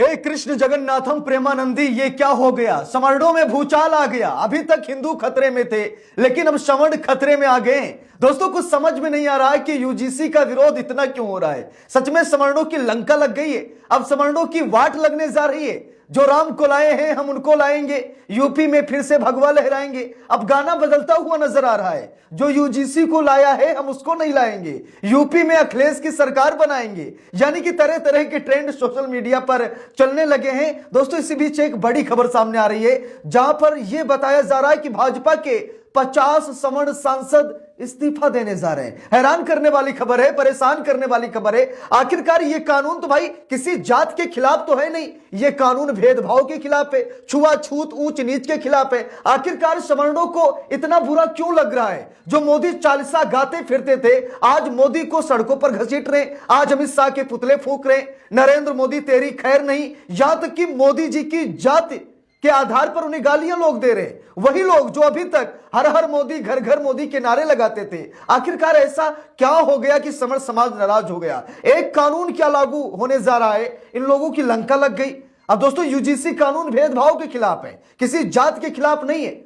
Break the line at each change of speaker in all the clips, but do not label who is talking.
हे कृष्ण जगन्नाथम प्रेमानंदी, ये क्या हो गया? समर्णों में भूचाल आ गया। अभी तक हिंदू खतरे में थे, लेकिन अब समर्ण खतरे में आ गए। दोस्तों, कुछ समझ में नहीं आ रहा है कि यूजीसी का विरोध इतना क्यों हो रहा है। सच में समर्णों की लंका लग गई है, अब समर्णों की वाट लगने जा रही है। जो राम को लाए हैं हम उनको लाएंगे, यूपी में फिर से भगवा लहराएंगे। अब गाना बदलता हुआ नजर आ रहा है। जो यूजीसी को लाया है हम उसको नहीं लाएंगे, यूपी में अखिलेश की सरकार बनाएंगे। यानी कि तरह तरह के ट्रेंड सोशल मीडिया पर चलने लगे हैं। दोस्तों, इसी बीच एक बड़ी खबर सामने आ रही है, जहां पर यह बताया जा रहा है कि भाजपा के 50 सवर्ण सांसद इस्तीफा देने जा रहे हैं। हैरान करने वाली खबर है, परेशान करने वाली खबर है। आखिरकार ये कानून तो भाई किसी जात के खिलाफ तो है नहीं, ये कानून भेदभाव के खिलाफ है, छुआछूत ऊंच नीच के खिलाफ है। आखिरकार सवर्णों को इतना बुरा क्यों लग रहा है? जो मोदी चालीसा गाते फिरते थे, आज मोदी को सड़कों पर घसीट रहे, आज अमित शाह के पुतले फूंक रहे, नरेंद्र मोदी तेरी खैर नहीं, यहां तक कि मोदी जी की जाति के आधार पर उन्हें गालियां लोग दे रहे हैं। वही लोग जो अभी तक हर हर मोदी घर घर मोदी के नारे लगाते थे। आखिरकार ऐसा क्या हो गया कि समर समाज नाराज हो गया? एक कानून क्या लागू होने जा रहा है, इन लोगों की लंका लग गई। अब दोस्तों, यूजीसी कानून भेदभाव के खिलाफ है, किसी जात के खिलाफ नहीं है।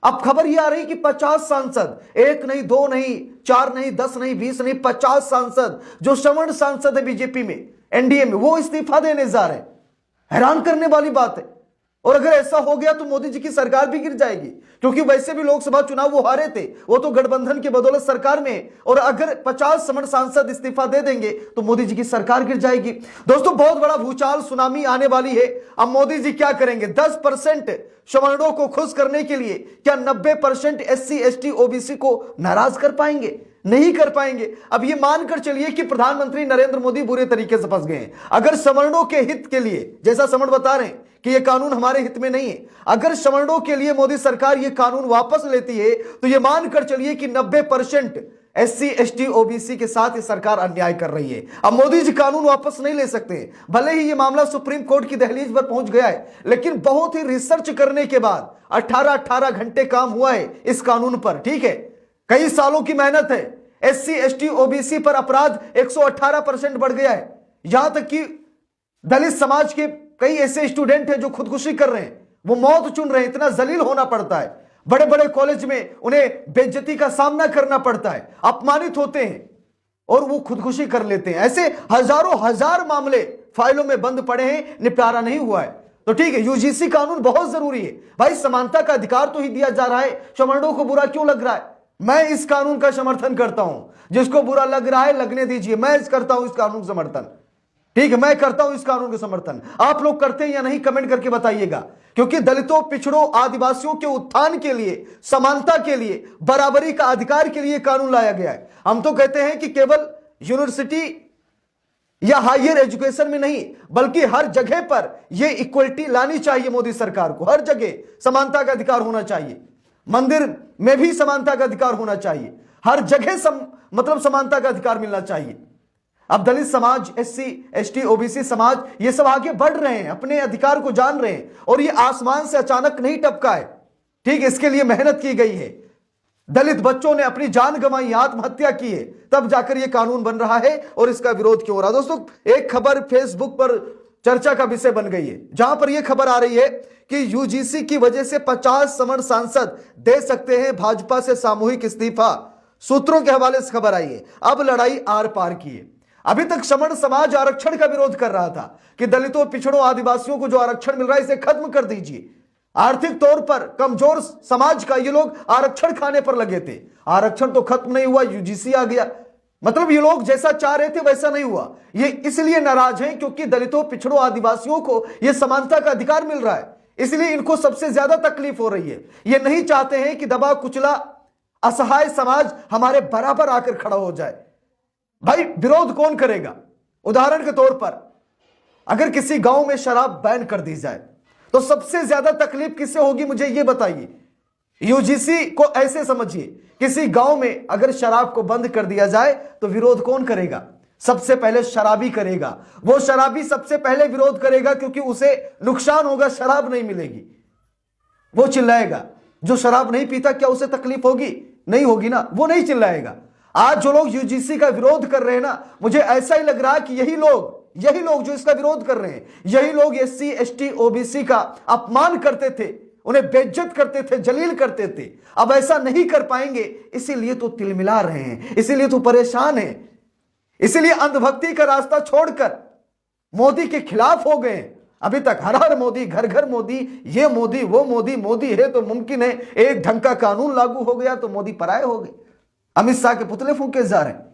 अब खबर यह आ रही कि 50 सांसद, एक नहीं, दो नहीं, 4 नहीं, 10 नहीं, 20 नहीं, 50 सांसद जो सवर्ण सांसद है बीजेपी में, एनडीए में, वो इस्तीफा देने जा रहे हैं। हैरान करने वाली बात है। और अगर ऐसा हो गया तो मोदी जी की सरकार भी गिर जाएगी, क्योंकि वैसे भी लोकसभा चुनाव वो हारे थे, वो तो गठबंधन के बदौलत सरकार में है। और अगर 50 सवर्ण सांसद इस्तीफा दे देंगे तो मोदी जी की सरकार गिर जाएगी। दोस्तों, बहुत बड़ा भूचाल सुनामी आने वाली है। अब मोदी जी क्या करेंगे? 10% सवर्णों को खुश करने के लिए क्या 90% SC ST OBC को नाराज कर पाएंगे? नहीं कर पाएंगे। अब ये मानकर चलिए कि प्रधानमंत्री नरेंद्र मोदी बुरे तरीके से फंस गए हैं। अगर सवर्णों के हित के लिए, जैसा सवर्ण बता रहे हैं कि यह कानून हमारे हित में नहीं है, अगर सवर्णों के लिए मोदी सरकार यह कानून वापस लेती है तो यह मानकर चलिए कि 90% SC ST OBC के साथ यह सरकार अन्याय कर रही है। अब मोदी जी कानून वापस नहीं ले सकते। भले ही यह मामला सुप्रीम कोर्ट की दहलीज पर पहुंच गया है, लेकिन बहुत ही रिसर्च करने के बाद 18 घंटे काम हुआ है इस कानून पर। ठीक है, कई सालों की मेहनत है। SC ST OBC पर अपराध 118% बढ़ गया है। यहां तक कि दलित समाज के कई ऐसे स्टूडेंट हैं जो खुदकुशी कर रहे हैं, वो मौत चुन रहे हैं। इतना जलील होना पड़ता है, बड़े बड़े कॉलेज में उन्हें बेइज्जती का सामना करना पड़ता है, अपमानित होते हैं और वो खुदकुशी कर लेते हैं। ऐसे हजारों हजार मामले फाइलों में बंद पड़े हैं, निपटारा नहीं हुआ है। तो ठीक है, यूजीसी कानून बहुत जरूरी है भाई। समानता का अधिकार तो ही दिया जा रहा है, सवर्णों को बुरा क्यों लग रहा है? मैं इस कानून का समर्थन करता हूं। जिसको बुरा लग रहा है लगने दीजिए, मैं करता हूं इस कानून का समर्थन। ठीक है, मैं करता हूं इस कानून का समर्थन। आप लोग करते हैं या नहीं, कमेंट करके बताइएगा। क्योंकि दलितों, पिछड़ों, आदिवासियों के उत्थान के लिए, समानता के लिए, बराबरी का अधिकार के लिए कानून लाया गया है। हम तो कहते हैं कि केवल यूनिवर्सिटी या हायर एजुकेशन में नहीं, बल्कि हर जगह पर यह इक्वलिटी लानी चाहिए मोदी सरकार को। हर जगह समानता का अधिकार होना चाहिए। मंदिर में भी समानता का अधिकार होना चाहिए। हर जगह मतलब समानता का अधिकार मिलना चाहिए। अब दलित समाज, SC ST OBC समाज, ये सब आगे बढ़ रहे हैं, अपने अधिकार को जान रहे हैं। और ये आसमान से अचानक नहीं टपका है। ठीक, इसके लिए मेहनत की गई है। दलित बच्चों ने अपनी जान गंवाई, आत्महत्या की है, तब जाकर यह कानून बन रहा है। और इसका विरोध क्यों हो रहा है? दोस्तों, एक खबर फेसबुक पर चर्चा का विषय बन गई है, जहां पर यह खबर आ रही है कि यूजीसी की वजह से 50 सवर्ण सांसद दे सकते हैं भाजपा से सामूहिक इस्तीफा। सूत्रों के हवाले से खबर आई है। अब लड़ाई आर पार की है। अभी तक सवर्ण समाज आरक्षण का विरोध कर रहा था कि दलितों, पिछड़ों, आदिवासियों को जो आरक्षण मिल रहा है इसे खत्म कर दीजिए। आर्थिक तौर पर कमजोर समाज का ये लोग आरक्षण खाने पर लगे थे। आरक्षण तो खत्म नहीं हुआ, यूजीसी आ गया। मतलब ये लोग जैसा चाह रहे थे वैसा नहीं हुआ। ये इसलिए नाराज हैं क्योंकि दलितों, पिछड़ों, आदिवासियों को यह समानता का अधिकार मिल रहा है, इसलिए इनको सबसे ज्यादा तकलीफ हो रही है। ये नहीं चाहते हैं कि दबा कुचला असहाय समाज हमारे बराबर आकर खड़ा हो जाए। भाई, विरोध कौन करेगा? उदाहरण के तौर पर अगर किसी गांव में शराब बैन कर दी जाए तो सबसे ज्यादा तकलीफ किससे होगी, मुझे यह बताइए। यूजीसी को ऐसे समझिए, किसी गांव में अगर शराब को बंद कर दिया जाए तो विरोध कौन करेगा? सबसे पहले शराबी करेगा। वो शराबी सबसे पहले विरोध करेगा क्योंकि उसे नुकसान होगा, शराब नहीं मिलेगी। वो चिल्लाएगा। जो शराब नहीं पीता क्या उसे तकलीफ होगी? नहीं होगी ना, वो नहीं चिल्लाएगा। आज जो लोग यूजीसी का विरोध कर रहे हैं ना, मुझे ऐसा ही लग रहा है कि यही लोग यही लोग जो इसका विरोध कर रहे हैं, यही लोग एससी एसटी ओबीसी का अपमान करते थे, उन्हें बेइज्जत करते थे, जलील करते थे। अब ऐसा नहीं कर पाएंगे, इसीलिए तो तिलमिला रहे हैं, इसीलिए तो परेशान हैं, इसीलिए अंधभक्ति का रास्ता छोड़कर मोदी के खिलाफ हो गए। अभी तक हर हर मोदी, घर घर मोदी, ये मोदी वो मोदी, मोदी है तो मुमकिन है एक ढंग का कानून लागू हो गया तो मोदी पराये हो गए। अमित शाह के पुतले फूंके जा रहे हैं।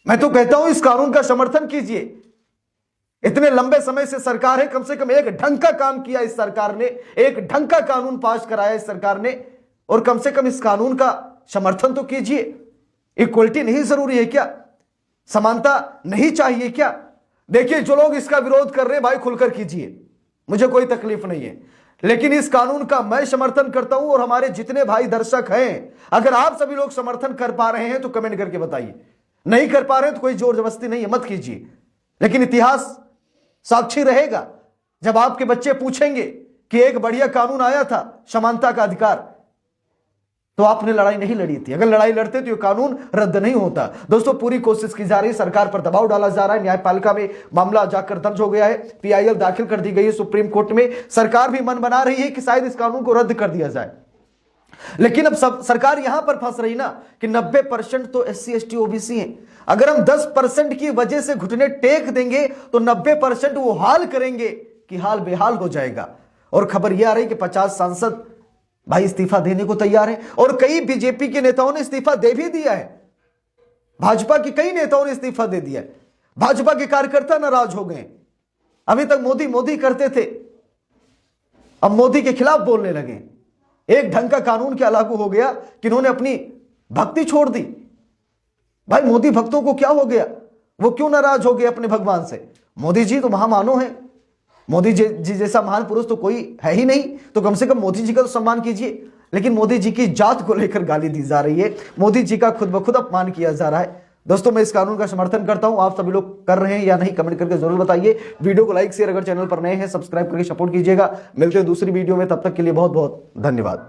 मैं तो कहता हूं इस कानून का समर्थन कीजिए। इतने लंबे समय से सरकार है, कम से कम एक ढंग का काम किया इस सरकार ने, एक ढंग का कानून पास कराया इस सरकार ने, और कम से कम इस कानून का समर्थन तो कीजिए। इक्वलिटी नहीं जरूरी है क्या? समानता नहीं चाहिए क्या? देखिए, जो लोग इसका विरोध कर रहे हैं भाई, खुलकर कीजिए, मुझे कोई तकलीफ नहीं है, लेकिन इस कानून का मैं समर्थन करता हूं। और हमारे जितने भाई दर्शक हैं, अगर आप सभी लोग समर्थन कर पा रहे हैं तो कमेंट करके बताइए, नहीं कर पा रहे हैं तो कोई जोर जबरदस्ती नहीं है, मत कीजिए। लेकिन इतिहास साक्षी रहेगा, जब आपके बच्चे पूछेंगे कि एक बढ़िया कानून आया था समानता का अधिकार, तो आपने लड़ाई नहीं लड़ी थी। अगर लड़ाई लड़ते तो ये कानून रद्द नहीं होता। दोस्तों, पूरी कोशिश की जा रही है, सरकार पर दबाव डाला जा रहा है, न्यायपालिका में मामला जाकर दर्ज हो गया है, पीआईएल दाखिल कर दी गई है सुप्रीम कोर्ट में। सरकार भी मन बना रही है कि शायद इस कानून को रद्द कर दिया जाए, लेकिन अब सब सरकार यहां पर फंस रही ना कि 90% तो एससी एसटी ओबीसी हैं। अगर हम 10% की वजह से घुटने टेक देंगे तो 90% वो हाल करेंगे कि हाल बेहाल हो जाएगा। और खबर यह आ रही कि 50 सांसद भाई इस्तीफा देने को तैयार है, और कई बीजेपी के नेताओं ने इस्तीफा दे भी दिया है। भाजपा के कई नेताओं ने इस्तीफा दे दिया है। भाजपा के कार्यकर्ता नाराज हो गए। अभी तक मोदी मोदी करते थे, अब मोदी के खिलाफ बोलने लगे। एक ढंग का कानून क्या लागू हो गया कि इन्होंने अपनी भक्ति छोड़ दी। भाई, मोदी भक्तों को क्या हो गया? वो क्यों नाराज हो गए अपने भगवान से? मोदी जी तो महामानव हैं, मोदी जी जैसा महान पुरुष तो कोई है ही नहीं, तो कम से कम मोदी जी का तो सम्मान कीजिए। लेकिन मोदी जी की जात को लेकर गाली दी जा रही है, मोदी जी का खुद ब खुद अपमान किया जा रहा है। दोस्तों, मैं इस कानून का समर्थन करता हूं, आप सभी लोग कर रहे हैं या नहीं कमेंट करके जरूर बताइए। वीडियो को लाइक शेयर, अगर चैनल पर नए हैं सब्सक्राइब करके सपोर्ट कीजिएगा। मिलते हैं दूसरी वीडियो में, तब तक के लिए बहुत बहुत धन्यवाद।